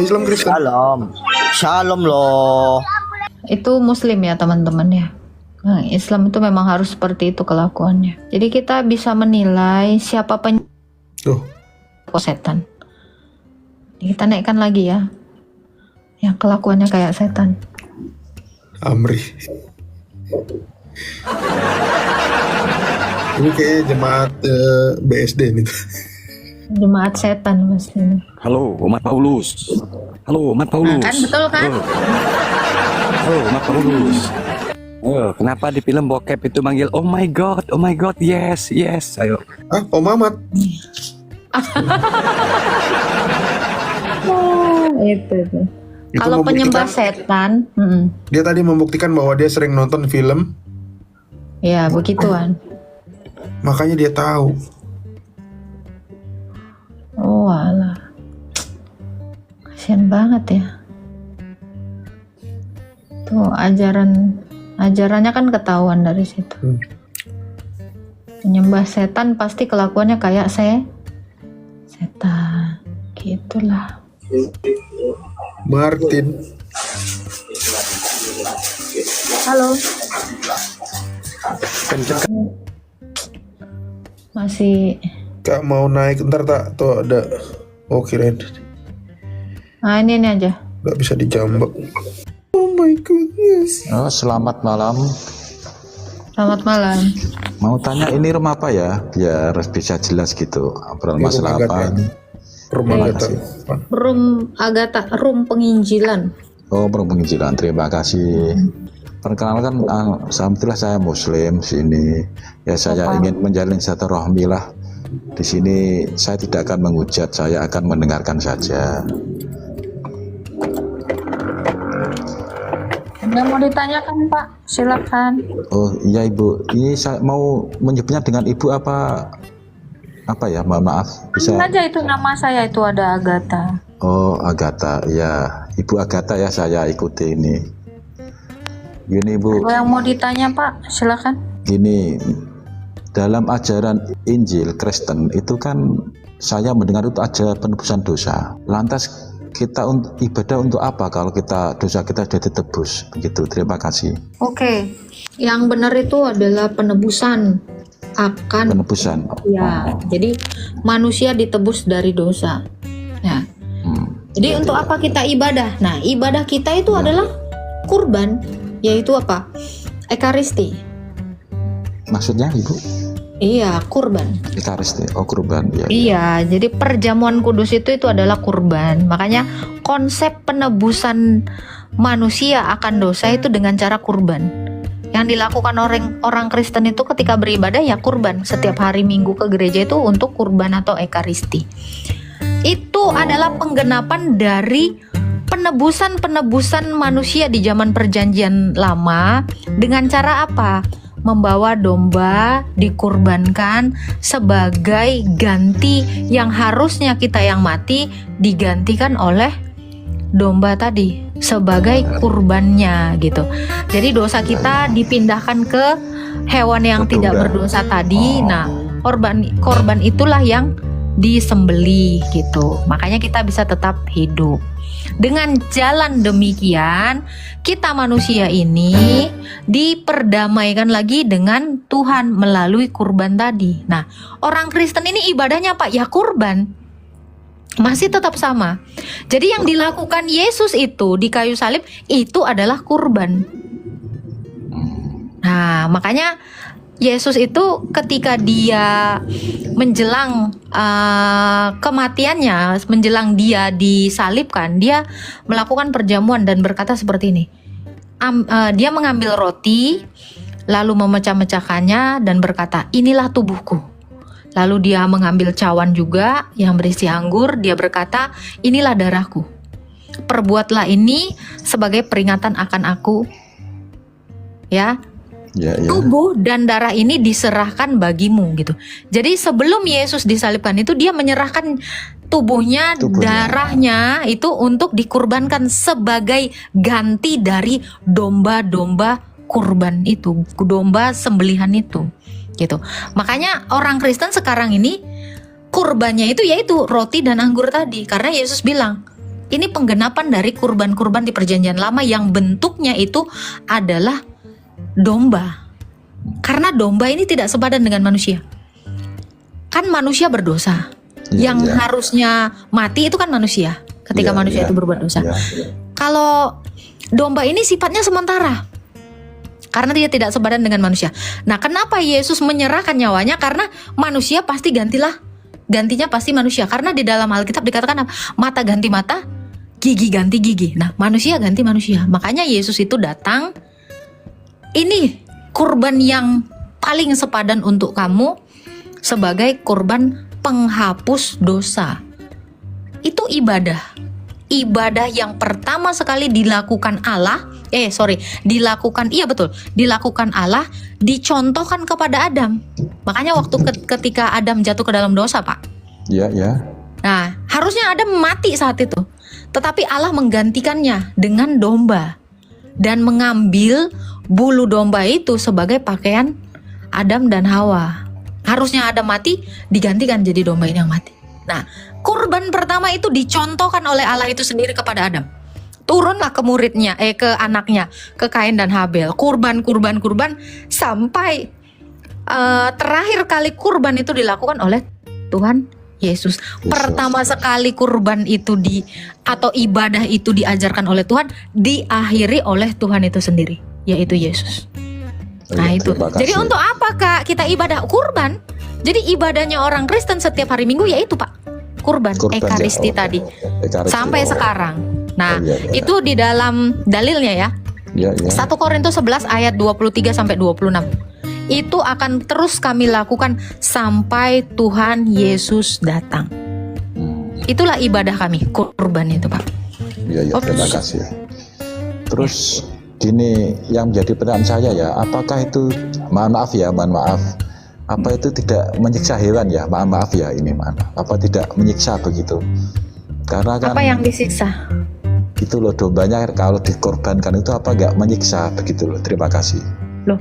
Islam Kristen. Shalom. Shalom loh. Itu Muslim ya teman-teman ya. Nah, Islam itu memang harus seperti itu kelakuannya. Jadi kita bisa menilai siapa Tuh. setan. Kita naikkan lagi ya. Yang kelakuannya kayak setan. Amri. Ini kayaknya jemaat BSD nih. Jemaat setan mas ini. Halo, Umat Paulus. Halo, Umat Paulus. Nah, kan betul kan? Halo, Umat Paulus. Kenapa di film bokep itu manggil oh my god, yes, yes, ayo. Ah, Om Mamat. Itu. Itu Kalau penyembah membuktikan- setan, Dia tadi membuktikan bahwa dia sering nonton film, ya begituan. makanya dia tahu. Oh alah, kasian banget ya. Tuh ajarannya kan ketahuan dari situ. Penyembah setan pasti kelakuannya kayak setan, gitulah. Martin. Halo. Masih. Kak mau naik ntar tak tuh ada. Oh kirain Nah ini aja. nggak bisa dijambak. Oh my goodness. Oh, selamat malam. Selamat malam. Mau tanya ini room apa ya? Biar bisa jelas gitu. Obrolan Ini masalah room apa Agatha. ini? Rumah Terima Agatha. kasih. Room Agatha, room penginjilan. Oh, room penginjilan. Terima kasih. Perkenalkan, alhamdulillah saya Muslim sini. Ya saya ingin menjalin silaturahmi lah. Di sini saya tidak akan menghujat, saya akan mendengarkan saja. Ada mau ditanyakan Pak? Silakan. Oh iya Ibu, ini saya mau menyebutnya dengan Ibu apa ya? Mohon maaf. Bisa? Aja itu nama saya itu ada Agatha. Oh Agatha, ya Ibu Agatha ya saya ikuti ini. Gini Bu, Kalau yang mau ditanya Pak, silakan. gini dalam ajaran Injil Kristen itu kan saya mendengar itu ajaran penebusan dosa. Lantas kita ibadah untuk apa kalau dosa kita sudah ditebus? Begitu. Terima kasih. Oke. Yang benar itu adalah penebusan akan Penebusan. ya. Jadi manusia ditebus dari dosa. Ya. Jadi untuk apa kita ibadah? Nah, ibadah kita itu adalah kurban, yaitu apa? Ekaristi. Maksudnya Ibu? Iya, kurban. Ekaristi. Oh kurban. Ya. Iya, jadi perjamuan kudus itu adalah kurban. Makanya konsep penebusan manusia akan dosa itu dengan cara kurban. Yang dilakukan orang Kristen itu ketika beribadah ya kurban. Setiap hari Minggu ke gereja itu untuk kurban atau ekaristi. Itu adalah penggenapan dari penebusan manusia di zaman perjanjian lama dengan cara apa? Membawa domba dikurbankan sebagai ganti yang harusnya kita yang mati digantikan oleh domba tadi sebagai kurbannya gitu. Jadi dosa kita dipindahkan ke hewan yang tidak berdosa tadi. Nah, korban itulah yang disembelih gitu. Makanya kita bisa tetap hidup. Dengan jalan demikian, kita manusia ini diperdamaikan lagi dengan Tuhan melalui kurban tadi. Nah, orang Kristen ini ibadahnya apa? Ya kurban. Masih tetap sama. Jadi yang dilakukan Yesus itu di kayu salib itu adalah kurban. Nah, makanya Yesus itu ketika dia menjelang kematiannya, menjelang dia disalibkan, dia melakukan perjamuan dan berkata seperti ini. Dia mengambil roti, lalu memecah-mecahkannya dan berkata, inilah tubuhku. Lalu dia mengambil cawan juga yang berisi anggur, dia berkata, inilah darahku. Perbuatlah ini sebagai peringatan akan aku. Ya. Ya. Tubuh dan darah ini diserahkan bagimu gitu. Jadi sebelum Yesus disalibkan itu dia menyerahkan tubuhnya, darahnya itu untuk dikurbankan sebagai ganti dari domba-domba kurban itu, domba sembelihan itu gitu. Makanya orang Kristen sekarang ini kurbannya itu yaitu roti dan anggur tadi, karena Yesus bilang Ini penggenapan dari kurban-kurban di perjanjian lama yang bentuknya itu adalah domba. Karena domba ini tidak sepadan dengan manusia. Kan manusia berdosa. Iya, Yang iya. harusnya mati itu kan manusia. Ketika Iya, manusia iya. itu berbuat dosa. Iya. Kalau domba ini sifatnya sementara. Karena dia tidak sepadan dengan manusia. Nah, kenapa Yesus menyerahkan nyawanya? Karena manusia pasti gantinya pasti manusia. Karena di dalam Alkitab dikatakan apa? Mata ganti mata, gigi ganti gigi. Nah, manusia ganti manusia. Makanya Yesus itu datang. Ini kurban yang paling sepadan untuk kamu sebagai kurban penghapus dosa. Itu ibadah. Ibadah yang pertama sekali dilakukan Allah, dilakukan Allah, dicontohkan kepada Adam. Makanya waktu ketika Adam jatuh ke dalam dosa, Pak. Iya, iya. Nah, harusnya Adam mati saat itu. Tetapi Allah menggantikannya dengan domba dan mengambil bulu domba itu sebagai pakaian Adam dan Hawa. Harusnya Adam mati, digantikan jadi domba ini yang mati. Nah, kurban pertama itu dicontohkan oleh Allah itu sendiri kepada Adam. Turunlah ke muridnya, ke anaknya, ke Kain dan Habel. Kurban sampai terakhir kali kurban itu dilakukan oleh Tuhan Yesus. Pertama sekali kurban itu atau ibadah itu diajarkan oleh Tuhan, diakhiri oleh Tuhan itu sendiri, yaitu Yesus. Nah Iya, itu. terima kasih. Jadi untuk apa Kak kita ibadah kurban? Jadi ibadahnya orang Kristen setiap hari Minggu yaitu Pak kurban Ekaristi ya. tadi. Ekaristi, Sampai sekarang. Nah, iya, iya. itu di dalam dalilnya ya. Iya, iya. 1 Korintus 11 ayat 23 sampai 26. Itu akan terus kami lakukan sampai Tuhan Yesus datang. Itulah ibadah kami, kurban itu, Pak. Iya, iya, terima kasih. Terus gini, yang menjadi pertanyaan saya ya, apakah itu, mohon maaf, apa itu tidak menyiksa hewan ya? Maaf ya, ini apa tidak menyiksa begitu? Karena kan Apa yang disiksa? itu loh, dombanya kalau dikorbankan itu apa nggak menyiksa begitu loh? Terima kasih. Loh,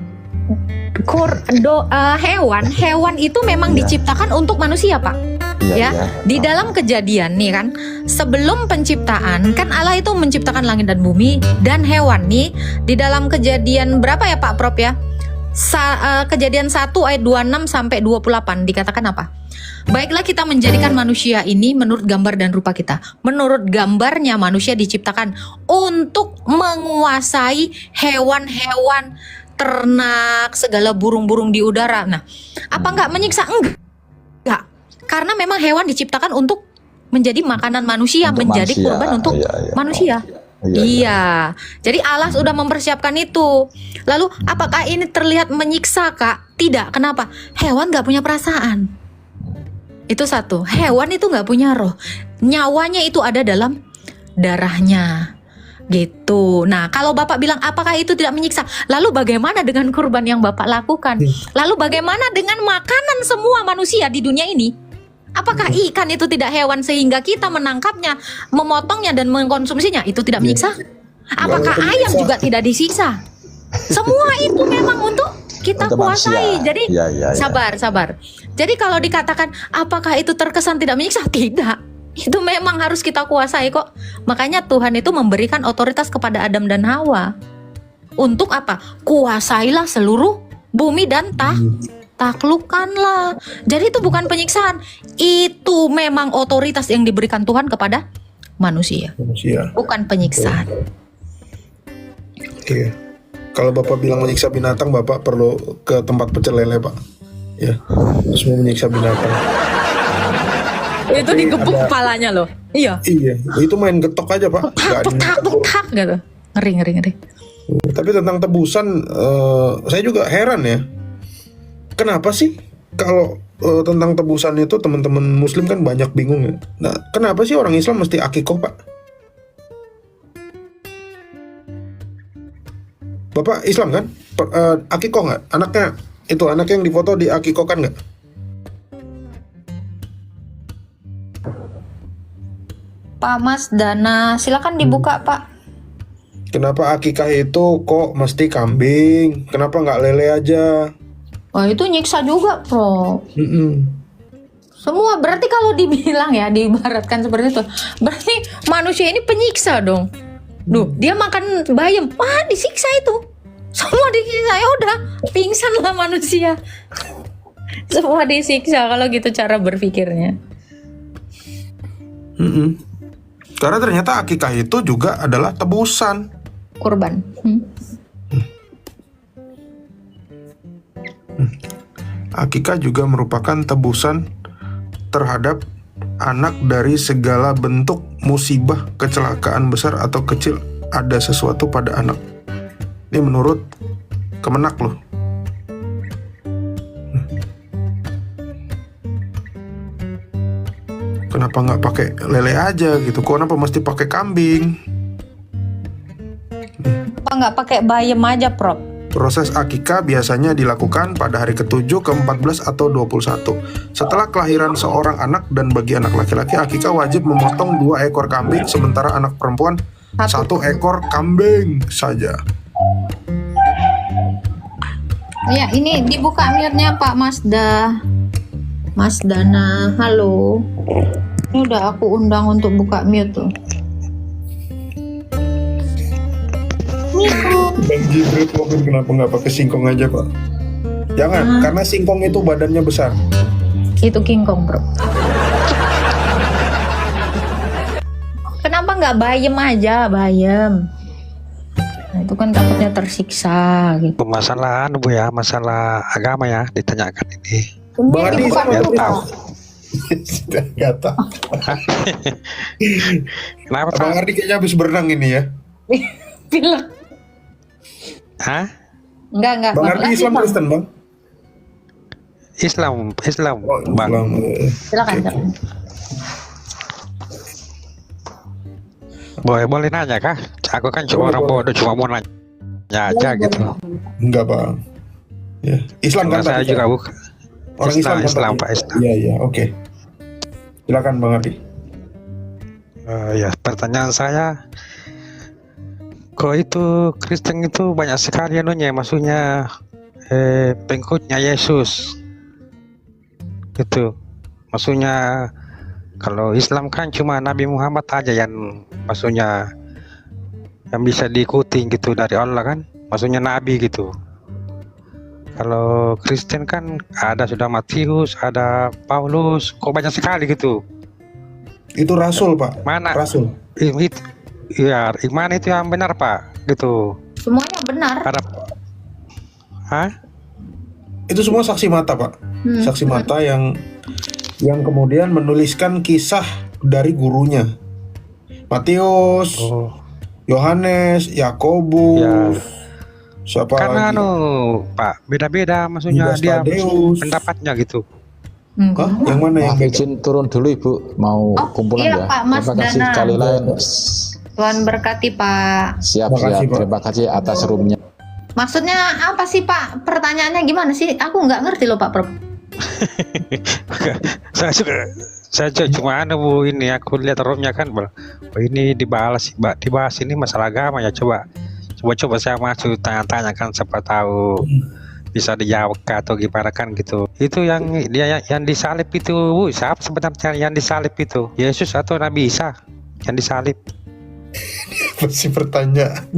hewan itu memang Iya. diciptakan untuk manusia, Pak. Iya, Ya, iya. di dalam Kejadian nih kan, sebelum penciptaan kan Allah itu menciptakan langit dan bumi dan hewan nih. Di dalam Kejadian berapa ya Pak Prop ya? Kejadian 1 ayat 26 sampai 28 dikatakan apa? Baiklah kita menjadikan manusia ini menurut gambar dan rupa kita. Menurut gambarnya manusia diciptakan untuk menguasai hewan-hewan, ternak, segala burung-burung di udara. Nah, apa enggak menyiksa? Enggak. Karena memang hewan diciptakan untuk menjadi makanan manusia, Untuk menjadi manusia. kurban untuk Iya, iya. manusia. Iya, Iya. Jadi Allah sudah mempersiapkan itu. Lalu apakah ini terlihat menyiksa, Kak? Tidak. Kenapa? Hewan gak punya perasaan. Itu satu. Hewan itu gak punya roh. Nyawanya itu ada dalam darahnya. Gitu. Nah, kalau Bapak bilang apakah itu tidak menyiksa? Lalu bagaimana dengan kurban yang Bapak lakukan? Lalu bagaimana dengan makanan semua manusia di dunia ini? Apakah ikan itu tidak hewan sehingga kita menangkapnya, memotongnya dan mengkonsumsinya? Itu tidak menyiksa? Apakah Walaupun ayam menyiksa. juga tidak disiksa? Semua itu memang untuk kita Untuk kuasai. manusia. Jadi Iya, iya, iya. sabar. Jadi kalau dikatakan apakah itu terkesan tidak menyiksa? Tidak. Itu memang harus kita kuasai kok. Makanya Tuhan itu memberikan otoritas kepada Adam dan Hawa. Untuk apa? Kuasailah seluruh bumi dan taklukkanlah. Jadi itu bukan penyiksaan. Itu memang otoritas yang diberikan Tuhan kepada manusia. Bukan penyiksaan. Iya. Kalau Bapak bilang menyiksa binatang, Bapak perlu ke tempat pecel lele, Pak. Ya. Terus mau menyiksa binatang. Itu digebuk kepalanya loh. Iya. Iya, itu main getok aja, Pak. Nggak Petak gitu. Ngeri. Tapi tentang tebusan, saya juga heran ya. Kenapa sih kalau tentang tebusan itu teman-teman Muslim kan banyak bingung ya. Nah, kenapa sih orang Islam mesti akikoh, Pak? Bapak Islam kan? Akikoh nggak? Anaknya yang difoto di akikoh kan nggak? Pak Mas Dana, silakan dibuka Pak. Kenapa akikah itu kok mesti kambing? Kenapa nggak lele aja? Wah itu nyiksa juga Bro. Semua berarti kalau dibilang ya, diibaratkan seperti itu, berarti manusia ini penyiksa dong. Duh, dia makan bayam, wah disiksa itu. Semua disiksa, ya udah, pingsan lah manusia. Semua disiksa kalau gitu cara berpikirnya. Karena ternyata akikah itu juga adalah tebusan. Kurban. Akikah juga merupakan tebusan terhadap anak dari segala bentuk musibah, kecelakaan besar atau kecil ada sesuatu pada anak. Ini menurut Kemenak loh. Kenapa nggak pakai lele aja gitu? Kenapa mesti pakai kambing? Apa nggak pakai bayam aja, Prof? Proses akikah biasanya dilakukan pada hari ke-7, ke-14, atau 21. Setelah kelahiran seorang anak dan bagi anak laki-laki, akikah wajib memotong 2 ekor kambing, sementara anak perempuan 1 ekor kambing saja. Ya, ini dibuka mute-nya Pak Masda. Mas Dana, halo. Ini udah aku undang untuk buka mute tuh. Bang Jibril mungkin kenapa nggak pakai singkong aja Pak? Jangan, karena singkong itu badannya besar. Itu King Kong, bro. Kenapa nggak bayam aja, bayam? Nah, itu kan takutnya tersiksa gitu. Masalah Bu ya, masalah agama ya ditanyakan ini. Bang Adi Dibuka sama dulu, tahu. Pak. Nggak tahu. Kenapa Bang Pak? Ardi kayaknya habis berenang ini ya. Bilang. Hah? Enggak. Bang Ardi Islam Bang. Kristen Bang? Islam Oh, Bang. Islam. Silakan. Boleh nanya kah? Aku kan cuma orang bodoh, cuma mau nanya aja gitu. Enggak Bang. Ya. Islam kan Karena saya tadi, juga Pak? bukan. Orang Islam, Islam kan Pak, tadi? Islam. Iya, oke. Silakan Bang Ardi. Ya, pertanyaan saya, kok itu Kristen itu banyak sekali anunya, maksudnya pengikutnya Yesus gitu. Maksudnya kalau Islam kan cuma Nabi Muhammad aja yang maksudnya yang bisa diikuti gitu dari Allah kan, maksudnya Nabi gitu. Kalau Kristen kan ada sudah Matius, ada Paulus, kok banyak sekali gitu. Itu rasul Pak. Mana? Rasul. Itu, ya, mana itu yang benar Pak? Gitu. Semuanya benar. Ada, hah? Itu semua saksi mata Pak. Saksi mata yang kemudian menuliskan kisah dari gurunya. Matius, Oh, Yohanes, Yakobus, ya. siapa Karena lagi? Pak, beda-beda maksudnya Judas dia Tadeus. pendapatnya gitu. Hah? Yang mana yang Maaf beda? izin turun dulu Ibu, mau Oh, kumpulan iya, ya. Pak, Mas Terima kasih Dana. sekali lain. Tuhan berkati, Pak. Siap, Terima kasih, Pak. Terima kasih atas roomnya. Maksudnya apa sih, Pak? Pertanyaannya gimana sih? Aku nggak ngerti loh, Pak Prof. saya cuma Bu, ini aku lihat roomnya kan, oh, ini dibahas ini masalah agama ya, coba saya masuk tanya-tanya kan, siapa tahu bisa dijawab atau gimana kan gitu. Itu yang dia yang disalib itu, Bu, siapa sebenarnya yang disalib itu? Yesus atau Nabi Isa yang disalib? Masih pertanyaan.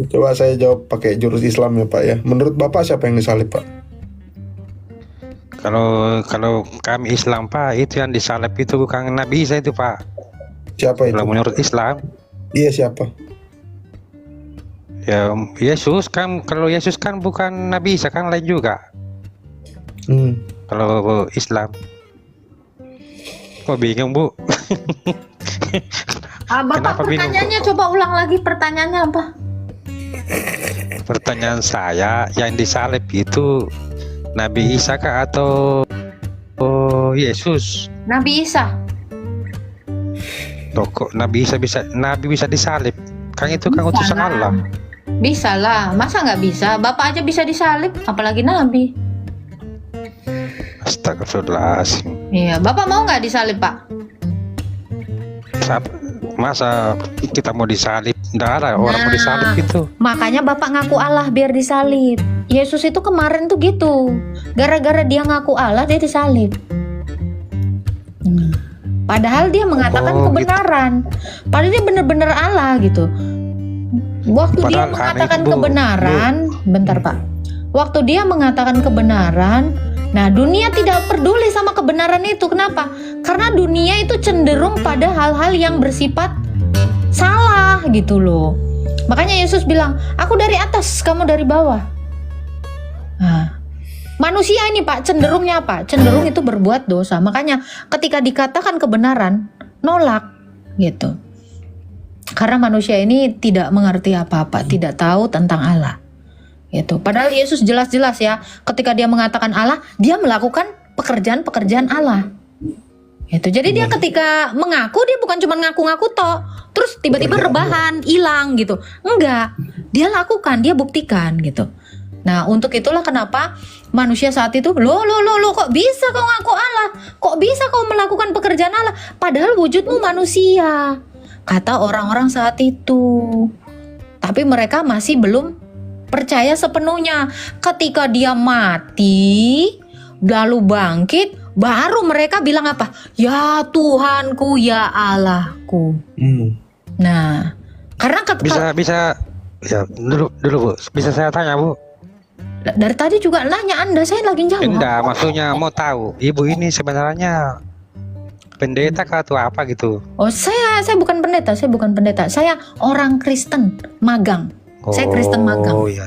Coba saya jawab pakai jurus Islam ya Pak ya. Menurut Bapak siapa yang disalib Pak? Kalau kami Islam Pak, itu yang disalib itu bukan Nabi Isa itu Pak. Siapa itu? Kalau menurut Islam, Iya siapa? ya Yesus kan. Kalau Yesus kan bukan Nabi Isa kan, lain juga. Kalau Islam, kok bingung Bu? Bapak Kenapa bingung, pertanyaannya Pak? coba ulang lagi, pertanyaannya apa? Pertanyaan saya, yang disalib itu Nabi Isa kah atau Yesus? Nabi Isa. Loh, kok Nabi bisa disalib? Kan itu kan Bisa utusan lah. Allah. Bisa lah, masa nggak bisa? Bapak aja bisa disalib, apalagi Nabi. Astagfirullahaladzim. Iya, Bapak mau nggak disalib, Pak? Masa kita mau disalib? Nggak ada orang mau disalib itu. Makanya Bapak ngaku Allah biar disalib. Yesus itu kemarin tuh gitu. Gara-gara dia ngaku Allah, dia disalib. Padahal dia mengatakan Oh, kebenaran. Padahal dia benar-benar Allah gitu. Waktu dia Padahal mengatakan aneh, Bu. kebenaran, bentar Pak. Waktu dia mengatakan kebenaran, nah dunia tidak peduli sama kebenaran itu. Kenapa? Karena dunia itu cenderung pada hal-hal yang bersifat salah gitu loh. Makanya Yesus bilang, aku dari atas, kamu dari bawah. Nah, manusia ini Pak cenderungnya apa? Cenderung itu berbuat dosa. Makanya ketika dikatakan kebenaran, nolak gitu. Karena manusia ini tidak mengerti apa-apa, tidak tahu tentang Allah. Gitu. Padahal Yesus jelas-jelas ya, ketika dia mengatakan Allah, dia melakukan pekerjaan-pekerjaan Allah. Gitu. Jadi dia ketika mengaku, dia bukan cuma ngaku-ngaku toh, terus tiba-tiba rebahan, hilang gitu. Enggak, dia lakukan, dia buktikan gitu. Nah, untuk itulah kenapa manusia saat itu, lo kok bisa kau ngaku Allah? Kok bisa kau melakukan pekerjaan Allah? Padahal wujudmu manusia, kata orang-orang saat itu. Tapi mereka masih belum percaya sepenuhnya. Ketika dia mati, lalu bangkit, baru mereka bilang apa? Ya Tuhanku, ya Allahku. Nah, karena Bisa ya dulu Bu. Bisa saya tanya Bu? dari tadi juga nanya Anda, saya lagi jawab. Enggak, maksudnya mau tahu Ibu ini sebenarnya pendeta kah atau apa gitu? Oh, saya bukan pendeta, Saya orang Kristen magang. Saya Kristen magang. Oh ya.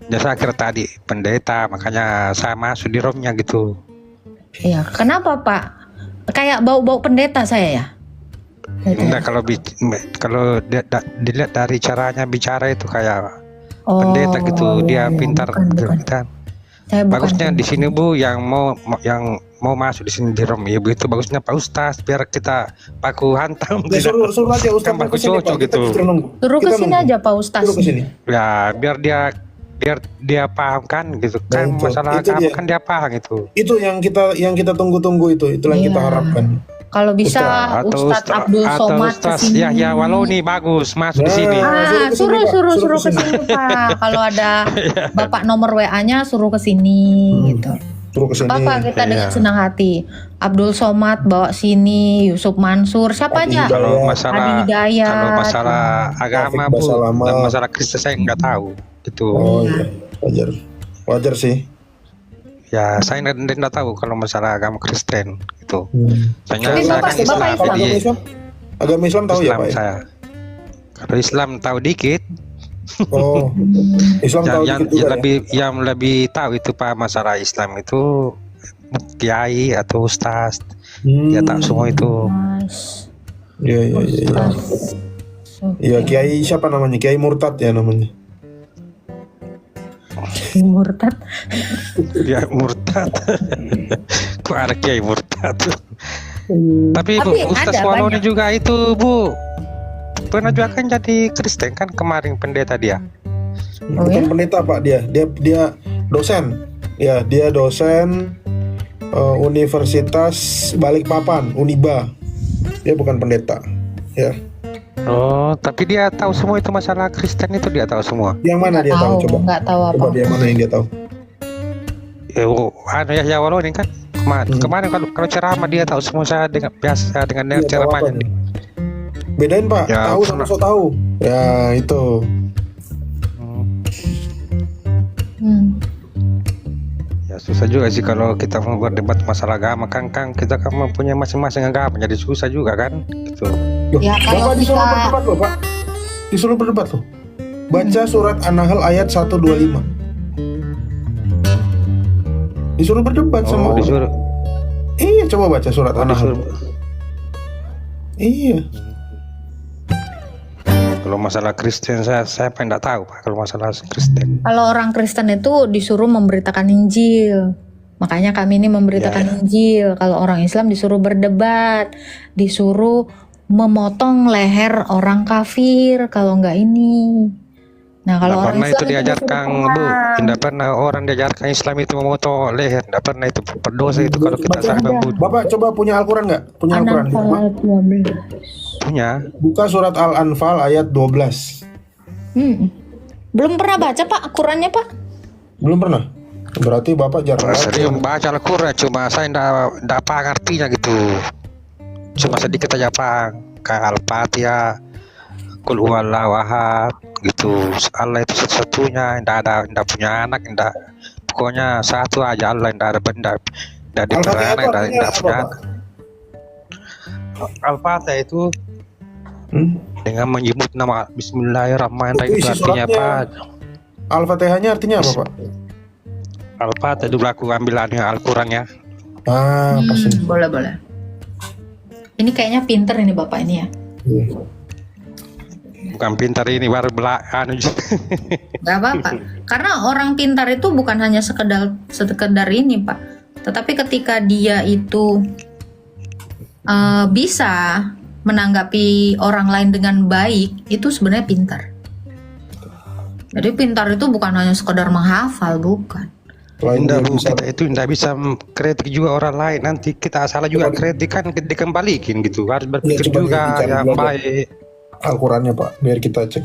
Ya saya kira tadi pendeta, makanya saya masuk di romnya gitu. Iya, kenapa Pak? Kayak bau-bau pendeta saya ya? Gitu. Enggak, kalau dilihat dari caranya bicara itu kayak pendeta gitu, dia iya, pintar bukan. kan. Saya bukan Bagusnya di pendeta. sini Bu yang mau masuk di sini di Rom Ibu itu bagusnya Pak Ustaz biar kita paku hantam Ya, tidak. suruh aja Ustaz Kan ke baku sini, Pak. cocok Kita gitu. justru nunggu. Suruh ke Kita sini nunggu. aja Pak Ustaz. Suruh ke sini. Ya biar dia paham kan gitu kan, Nah, itu. masalah Itu agama dia. kan dia paham itu. Itu yang kita tunggu-tunggu itu. Itulah yang kita Iya. harapkan. Kalau bisa Atau Ustadz Abdul Somad Ustaz kesini. Yahya Waloni bagus masuk di Nah. sini. Suruh Suruh ke ke sini. sini Pak. Kalau ada Bapak nomor WA-nya suruh ke sini gitu. Suruh ke sini. Bapak kita dengan Iya. senang hati. Abdul Somad bawa sini, Yusuf Mansur, siapa Adi aja? Hidayat. Kalau Adi masalah Hidayat. agama Taufik Bu Basalama. dan masalah Kristen saya nggak tahu gitu. Oh iya. Wajar sih. Ya saya nggak tahu kalau masalah agama Kristen gitu. Soalnya Tapi saya Bapak- kan Islam, Bapak Kalau jadi agama Islam tahu ya Islam Pak ya? saya. Kalau Islam tahu dikit, Oh, Islam tahu yang dikit juga yang lebih tahu itu Pak masalah Islam itu kiai atau ustaz. ya? Dia tahu semua itu. Mas. Iya. Iya, Kiai siapa namanya? Kiai Murtad ya namanya. Murtad. Dia murtad. Kok ada kiai murtad? Tapi Bu, Tapi Ustaz ada Waloni banyak. juga itu Bu pernah juga kan jadi Kristen kan kemarin pendeta dia. Oh, Bukan ya? pendeta Pak, dia dosen. Ya, dia dosen Universitas Balikpapan, Uniba. Dia bukan pendeta. Ya. Oh, tapi dia tahu semua itu masalah Kristen itu dia tahu semua. Yang mana dia tahu coba? Nggak tahu apa. Coba dia mana yang dia tahu? Yahya Waloni kan kemarin kalau ceramah dia tahu semua, saya dengan biasa dengan Iya, tahu ceramahnya. apa nih? Bedain Pak, Ya, tahu sama sok tahu. Ya, itu. Ya susah juga sih kalau kita mau berdebat masalah agama kan kita kan mempunyai masing-masing agama, jadi susah juga kan gitu. Loh, Ya, kalau Bapak disuruh kita- berdebat loh Pak. Disuruh berdebat loh. Baca surat An-Nahl ayat 125. Disuruh berdebat sama Oh, orang. disuruh. Iya, coba baca surat An-Nahl. Iya. Kalau masalah Kristen saya pengen nggak tahu Pak kalau masalah Kristen. Kalau orang Kristen itu disuruh memberitakan Injil. Makanya kami ini memberitakan Injil. Kalau orang Islam disuruh berdebat, disuruh memotong leher orang kafir kalau nggak ini. Nah, kalau Nggak orang pernah Islam itu diajarkan disuruh Bu, perang. tidak pernah orang diajarkan Islam itu memotong leher, tidak pernah itu berdosa itu kalau kita Baca. salah membut. Bapak coba punya Al-Quran nggak? Punya Al-Quran di rumah? An-Anfal 12. Punya. Buka surat Al-Anfal ayat 12. Belum pernah baca Pak Qurannya Pak? Belum pernah. Berarti Bapak jarang baca. Sering baca Al-Quran, cuma saya ndak paham artinya gitu. Cuma sedikit aja paham. Kayak Al-Fatihah, Qul huwallahu ahad gitu. Allah itu satu-satunya, ndak punya anak, ndak. Pokoknya satu aja Allah, ndak ada benda, ndak Al-Fatihah itu diperanak, artinya ndak apa, punya Pak? anak. Al-Fatihah itu dengan menyebut nama Bismillahirrahmanirrahim, Itu itu isi artinya apa? suratnya. Al-Fatihahnya artinya apa, Pak? Al-Fatihah dulu aku ambil Al-Quran ya. Pas ini. Boleh. Ini kayaknya pinter ini Bapak ini ya. Bukan pintar ini, baru Gak apa-apa. Karena orang pintar itu bukan hanya sekedar ini, Pak. Tetapi ketika dia itu bisa menanggapi orang lain dengan baik, itu sebenarnya pintar. Jadi pintar itu bukan hanya sekedar menghafal, bukan. Selain dia Indah bu, bisa kita itu tidak bisa kritik juga orang lain. Nanti kita salah juga kritik kan dikembalikan gitu. Harus berpikir coba juga dicari yang dulu aja. baik. Al-Qurannya, Pak, biar kita cek.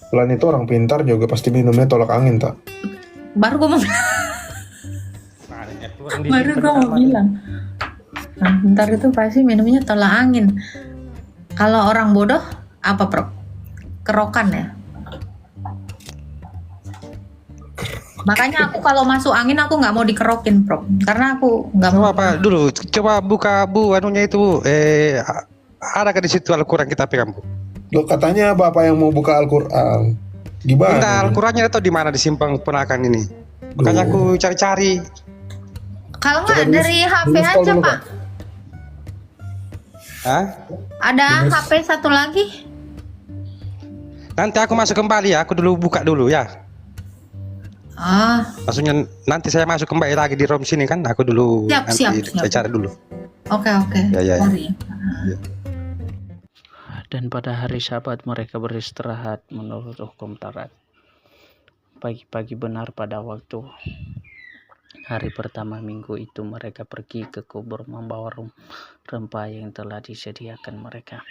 Selain itu orang pintar juga pasti minumnya tolak angin, tak? Baru gue mau bilang. Nah, pintar itu pasti minumnya tolak angin. Kalau orang bodoh apa, Prof? Kerokan ya. Makanya aku kalau masuk angin aku nggak mau dikerokin, Prof. Karena aku nggak mau. Coba Pak dulu, coba buka bu anunya itu bu. Ada di situ Al-Quran kita pegang bu. Loh, katanya Bapak yang mau buka Al-Quran. Gimana? Enggak, Al-Qurannya atau di mana disimpan ponakan ini? Makanya aku cari-cari. Kalau Coba nggak dulu- dari HP dulu scroll aja, dulu, Pak. Hah? Ada HP satu lagi. Nanti aku masuk kembali ya. Aku dulu buka dulu ya. Maksudnya nanti saya masuk kembali lagi di ROM sini kan. Aku dulu nanti Siap. saya cari dulu. Oke. Ya. Sorry. Dan pada hari Sabat mereka beristirahat menurut hukum Taurat. Pagi-pagi benar pada waktu hari pertama minggu itu mereka pergi ke kubur membawa rempah yang telah disediakan mereka.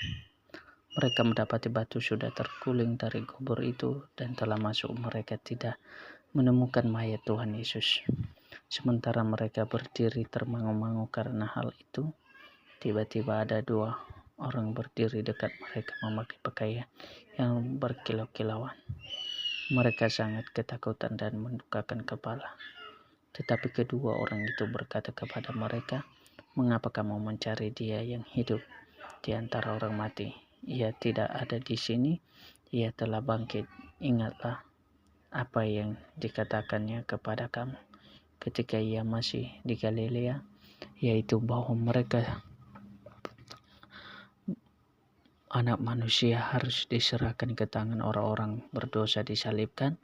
Mereka mendapati batu sudah terguling dari kubur itu dan telah masuk, mereka tidak menemukan mayat Tuhan Yesus. Sementara mereka berdiri termangu-mangu karena hal itu, tiba-tiba ada 2 orang berdiri dekat mereka memakai pakaian yang berkilau-kilauan. Mereka sangat ketakutan dan menundukkan kepala. Tetapi kedua orang itu berkata kepada mereka, "Mengapa kamu mencari Dia yang hidup di antara orang mati? Ia tidak ada di sini, Ia telah bangkit. Ingatlah apa yang dikatakannya kepada kamu ketika Ia masih di Galilea, yaitu bahwa mereka Anak Manusia harus diserahkan ke tangan orang-orang berdosa, disalibkan,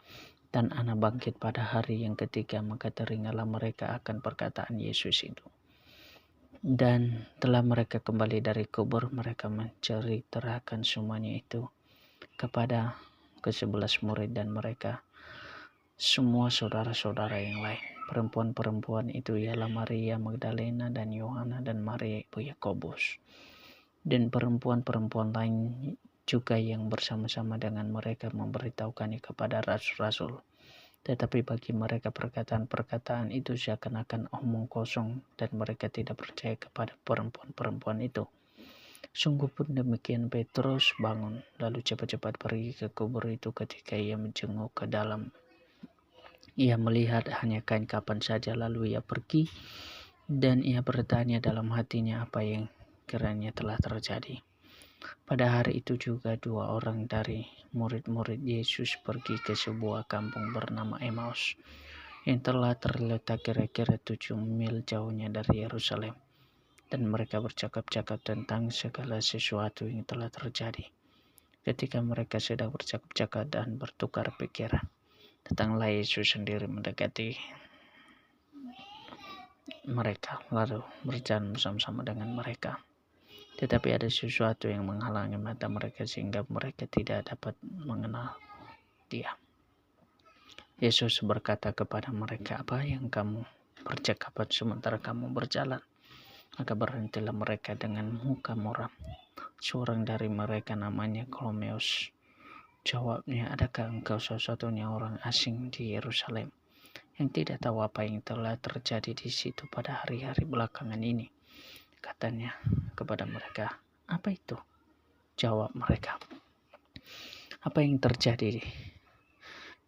dan Anak bangkit pada hari yang ketiga." Maka teringatlah mereka akan perkataan Yesus itu. Dan telah mereka kembali dari kubur, mereka menceritakan semuanya itu kepada ke-11 murid dan mereka semua saudara-saudara yang lain. Perempuan-perempuan itu ialah Maria Magdalena dan Yohana dan Maria ibu Yakobus. Dan perempuan-perempuan lain juga yang bersama-sama dengan mereka memberitahukannya kepada rasul-rasul. Tetapi bagi mereka perkataan-perkataan itu seakan-akan omong kosong dan mereka tidak percaya kepada perempuan-perempuan itu. Sungguh pun demikian, Petrus bangun lalu cepat-cepat pergi ke kubur itu. Ketika ia menjenguk ke dalam, ia melihat hanya kain kapan saja, lalu ia pergi dan ia bertanya dalam hatinya apa yang kiranya telah terjadi. Pada hari itu juga 2 orang dari murid-murid Yesus pergi ke sebuah kampung bernama Emmaus yang telah terletak kira-kira 7 mil jauhnya dari Yerusalem. Dan mereka bercakap-cakap tentang segala sesuatu yang telah terjadi. Ketika mereka sedang bercakap-cakap dan bertukar pikiran, datanglah Yesus sendiri mendekati mereka lalu berjalan bersama-sama dengan mereka. Tetapi ada sesuatu yang menghalangi mata mereka sehingga mereka tidak dapat mengenal Dia. Yesus berkata kepada mereka, "Apa yang kamu percakapan sementara kamu berjalan?" Maka berhentilah mereka dengan muka muram. Seorang dari mereka namanya Klomeus Jawabnya, adakah engkau satu-satunya orang asing di Yerusalem yang tidak tahu apa yang telah terjadi di situ pada hari-hari belakangan ini? Katanya kepada mereka, apa itu? Jawab mereka, apa yang terjadi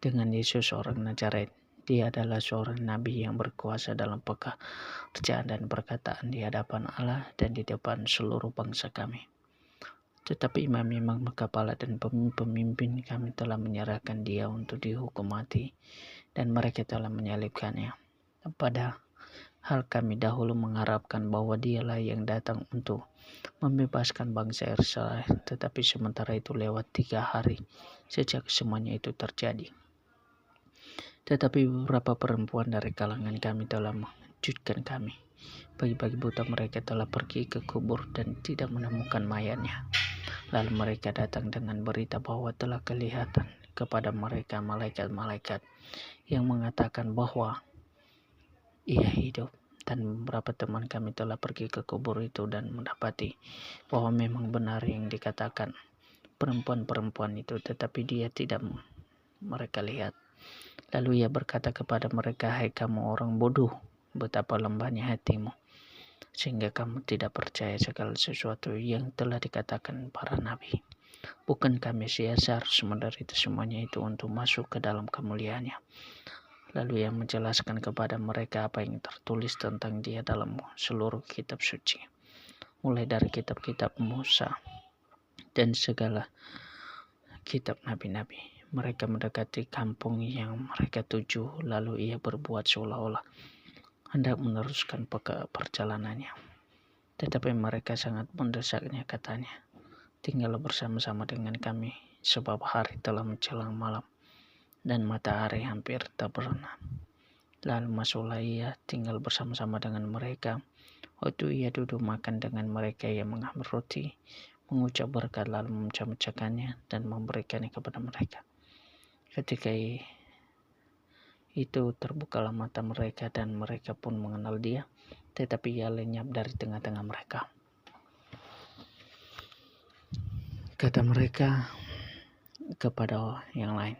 dengan Yesus orang Nazaret? Dia adalah seorang nabi yang berkuasa dalam pekerjaan dan perkataan di hadapan Allah dan di depan seluruh bangsa kami. Tetapi imam-imam kepala dan pemimpin kami telah menyerahkan dia untuk dihukum mati, dan mereka telah menyalibkannya. Padahal kami dahulu mengharapkan bahwa dialah yang datang untuk membebaskan bangsa Israel. Tetapi sementara itu lewat 3 hari sejak semuanya itu terjadi. Tetapi beberapa perempuan dari kalangan kami telah mengejutkan kami. Pagi-pagi buta mereka telah pergi ke kubur dan tidak menemukan mayatnya. Lalu mereka datang dengan berita bahwa telah kelihatan kepada mereka malaikat-malaikat yang mengatakan bahwa ia hidup. Dan beberapa teman kami telah pergi ke kubur itu dan mendapati bahwa memang benar yang dikatakan perempuan-perempuan itu, tetapi dia tidak mereka lihat. Lalu ia berkata kepada mereka, hai kamu orang bodoh, betapa lembahnya hatimu, sehingga kamu tidak percaya segala sesuatu yang telah dikatakan para nabi. Bukankah Mesias harus menderita semuanya itu untuk masuk ke dalam kemuliaannya? Lalu ia menjelaskan kepada mereka apa yang tertulis tentang dia dalam seluruh kitab suci, mulai dari kitab-kitab Musa dan segala kitab nabi-nabi. Mereka mendekati kampung yang mereka tuju, lalu ia berbuat seolah-olah hendak meneruskan perjalanannya. Tetapi mereka sangat mendesaknya, katanya, tinggallah bersama-sama dengan kami, sebab hari telah menjelang malam dan matahari hampir tak berbenam. Lalu masuklah ia tinggal bersama-sama dengan mereka. Waktu ia duduk makan dengan mereka, ia mengambil roti, mengucap berkat, lalu memecah-mecahkannya dan memberikannya kepada mereka. Ketika itu terbukalah mata mereka dan mereka pun mengenal dia, tetapi ia lenyap dari tengah-tengah mereka. Kata mereka kepada yang lain,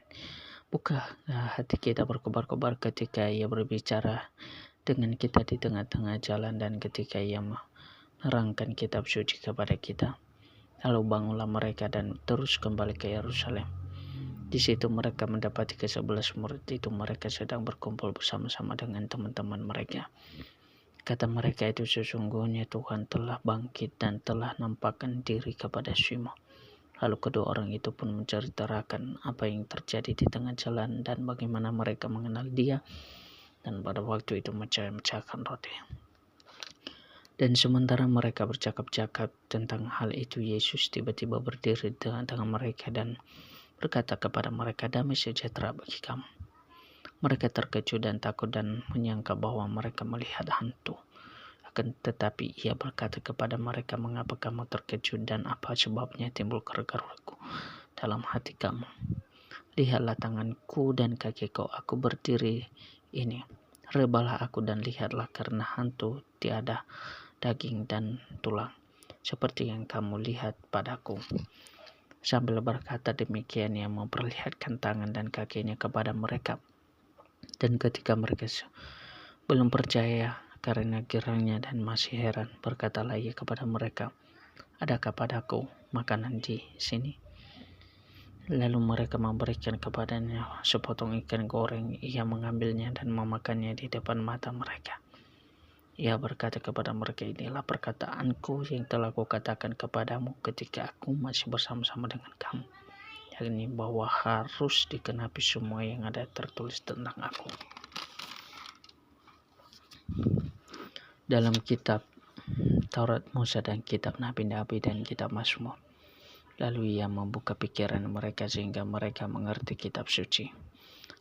bukankah hati kita berkobar-kobar ketika ia berbicara dengan kita di tengah-tengah jalan dan ketika ia menerangkan kitab suci kepada kita? Lalu bangunlah mereka dan terus kembali ke Yerusalem. Di situ mereka mendapati ke-11 murid itu, mereka sedang berkumpul bersama-sama dengan teman-teman mereka. Kata mereka itu, sesungguhnya Tuhan telah bangkit dan telah nampakkan diri kepada Simon. Lalu kedua orang itu pun menceritakan apa yang terjadi di tengah jalan dan bagaimana mereka mengenal dia, dan pada waktu itu mecah-mecahkan roti. Dan sementara mereka bercakap-cakap tentang hal itu, Yesus tiba-tiba berdiri di tengah-tengah mereka dan berkata kepada mereka, damai sejahtera bagi kamu. Mereka terkejut dan takut dan menyangka bahwa mereka melihat hantu. Akan tetapi ia berkata kepada mereka, mengapa kamu terkejut dan apa sebabnya timbul ragu-ragu dalam hati kamu? Lihatlah tanganku dan kakiku, aku berdiri ini. Rebalah aku dan lihatlah, karena hantu tiada daging dan tulang, seperti yang kamu lihat padaku. Sambil berkata demikian, ia memperlihatkan tangan dan kakinya kepada mereka. Dan ketika mereka belum percaya karena girangnya dan masih heran, berkatalah ia kepada mereka, adakah padaku makanan di sini? Lalu mereka memberikan kepadanya sepotong ikan goreng. Ia mengambilnya dan memakannya di depan mata mereka. Ia berkata kepada mereka, inilah perkataanku yang telah kukatakan kepadamu ketika aku masih bersama-sama dengan kamu, yakni bahwa harus dikenapi semua yang ada tertulis tentang aku dalam kitab Taurat, Musa, dan kitab Nabi-Nabi dan kitab Mazmur. Lalu ia membuka pikiran mereka sehingga mereka mengerti kitab suci.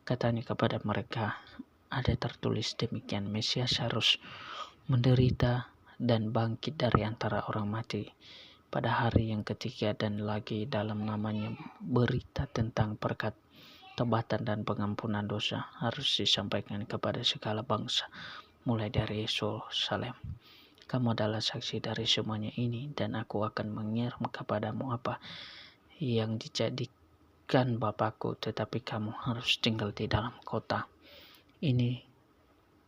Katanya kepada mereka, ada tertulis demikian, Mesias harus menderita dan bangkit dari antara orang mati pada hari yang ketiga, dan lagi dalam namanya berita tentang pertobatan dan pengampunan dosa harus disampaikan kepada segala bangsa, mulai dari Yerusalem. Kamu adalah saksi dari semuanya ini, dan aku akan mengirim kepadamu apa yang bukan Bapakku, tetapi kamu harus tinggal di dalam kota ini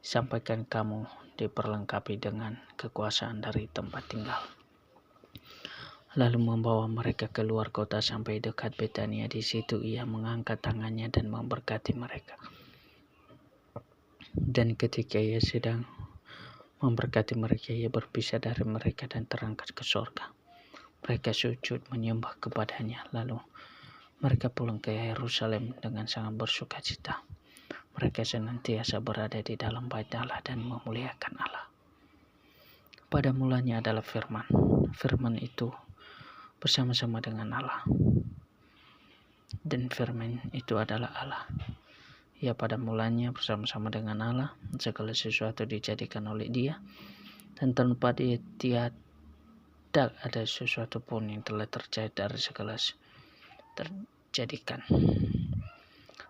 sampaikan kamu diperlengkapi dengan kekuasaan dari tempat tinggal. Lalu membawa mereka keluar kota sampai dekat Betania. Di situ ia mengangkat tangannya dan memberkati mereka. Dan ketika ia sedang memberkati mereka, ia berpisah dari mereka dan terangkat ke surga. Mereka sujud menyembah kepadanya. Lalu mereka pulang ke Yerusalem dengan sangat bersuka cita. Mereka senantiasa berada di dalam bait Allah dan memuliakan Allah. Pada mulanya adalah firman. Firman itu bersama-sama dengan Allah. Dan firman itu adalah Allah. Ya, pada mulanya bersama-sama dengan Allah, segala sesuatu dijadikan oleh Dia, dan tanpa Dia tidak ada sesuatu pun yang telah terjadi dari segala terjadikan.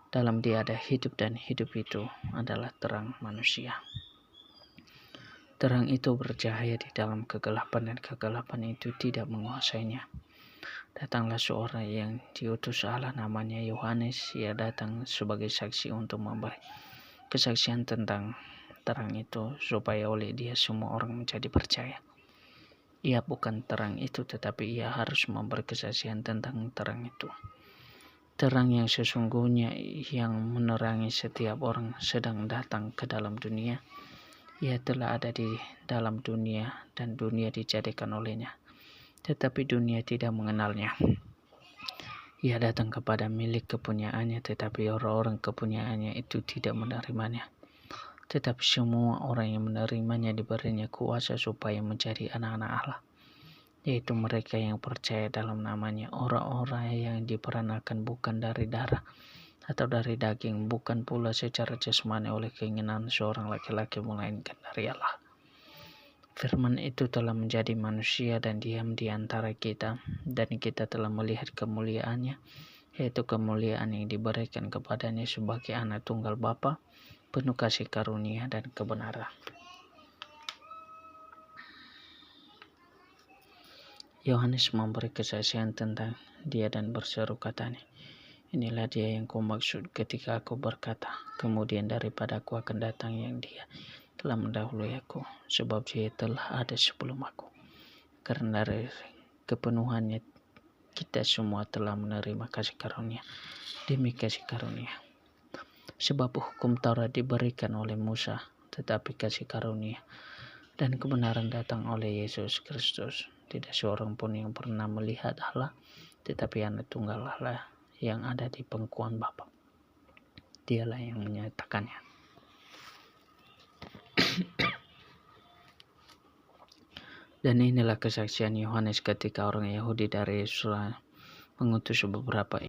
Dalam Dia ada hidup, dan hidup itu adalah terang manusia. Terang itu bercahaya di dalam kegelapan, dan kegelapan itu tidak menguasainya. Datanglah seorang yang diutus Allah, namanya Yohanes. Ia datang sebagai saksi untuk memberi kesaksian tentang terang itu, supaya oleh Dia semua orang menjadi percaya. Ia bukan terang itu, tetapi ia harus memberi kesaksian tentang terang itu. Terang yang sesungguhnya yang menerangi setiap orang sedang datang ke dalam dunia. Ia telah ada di dalam dunia, dan dunia dijadikan olehnya, tetapi dunia tidak mengenalnya. Ia datang kepada milik kepunyaannya, tetapi orang-orang kepunyaannya itu tidak menerimanya. Tetapi semua orang yang menerimanya diberinya kuasa supaya menjadi anak-anak Allah, yaitu mereka yang percaya dalam namanya, orang-orang yang diperanakan bukan dari darah atau dari daging, bukan pula secara jasmani oleh keinginan seorang laki-laki, melainkan dari Allah. Firman itu telah menjadi manusia dan diam di antara kita, dan kita telah melihat kemuliaannya, yaitu kemuliaan yang diberikan kepadanya sebagai anak tunggal Bapa, penuh kasih karunia dan kebenaran. Yohanes memberi kesaksian tentang Dia dan berseru katanya, inilah Dia yang kumaksud ketika aku berkata, kemudian daripada aku akan datang yang Dia telah mendahului aku, sebab Dia telah ada sebelum aku. Karena dari kepenuhannya kita semua telah menerima kasih karunia demi kasih karunia. Sebab hukum Taurat diberikan oleh Musa, tetapi kasih karunia dan kebenaran datang oleh Yesus Kristus. Tidak seorang pun yang pernah melihat Allah, tetapi anak tunggal Allah yang ada di pangkuan Bapa. Dialah yang menyatakannya. Dan inilah kesaksian Yohanes ketika orang Yahudi dari Yerusalem mengutus beberapa